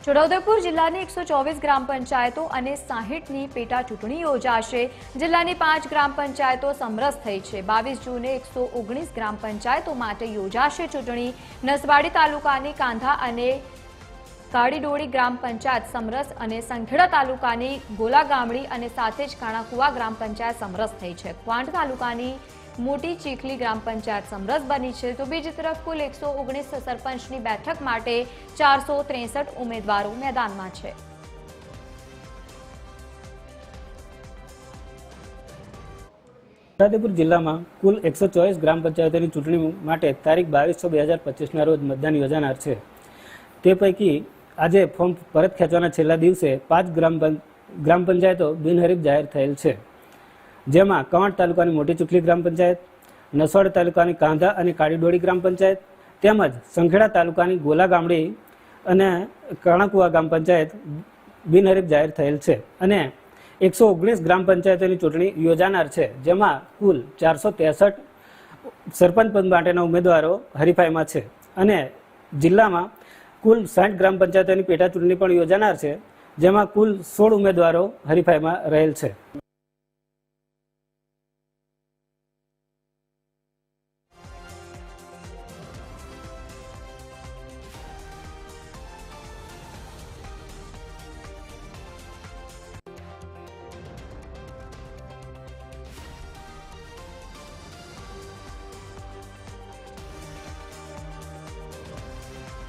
છોટાઉદેપુર જિલ્લાની 124 ગ્રામ પંચાયતો અને 60ની પેટા ચૂંટણી યોજાશે। જિલ્લાની 5 ગ્રામ પંચાયતો સમરસ થઈ છે। 22 જૂને 119 ગ્રામ પંચાયતો માટે યોજાશે ચૂંટણી। નસવાડી તાલુકાની કાંધા અને કાડીડોળી ગ્રામ પંચાયત સમરસ અને સંખેડા તાલુકાની ગોલા ગામડી અને સાથે જ કાણાકુવા ગ્રામ પંચાયત સમરસ થઈ છે। ક્વાંટ તાલુકાની મોટી ચીખલી ગ્રામ પંચાયત સમરસ બની છે। તો બીજી તરફ કુલ 119 સરપંચની બેઠક માટે 463 ઉમેદવારો મેદાનમાં છે। છોટાઉદેપુર જિલ્લામાં કુલ 124 ગ્રામ પંચાયતોની ચૂંટણી માટે તારીખ 22/6/2025ના રોજ મતદાન યોજાનાર છે। તે પૈકી આજે ફોર્મ પરત ખેંચવાના છેલ્લા દિવસે 5 ગ્રામ પંચાયતો બિનહરીફ જાહેર થયેલ છે, જેમાં કવાંટ તાલુકાની મોટી ચીખલી ગ્રામ પંચાયત, નસવાડી તાલુકાની કાંધા અને કાડીડોળી ગ્રામ પંચાયત તેમજ સંખેડા તાલુકાની ગોલા ગામડી અને કાણાકુવા ગ્રામ પંચાયત બિનહરીફ જાહેર થયેલ છે અને 119 ગ્રામ પંચાયતોની ચૂંટણી યોજાનાર છે, જેમાં કુલ 463 સરપંચ પદ માટેના ઉમેદવારો હરીફાઈમાં છે અને જિલ્લામાં કુલ 60 ગ્રામ પંચાયતોની પેટા ચૂંટણી પણ યોજાનાર છે, જેમાં કુલ 16 ઉમેદવારો હરીફાઈમાં રહેલ છે।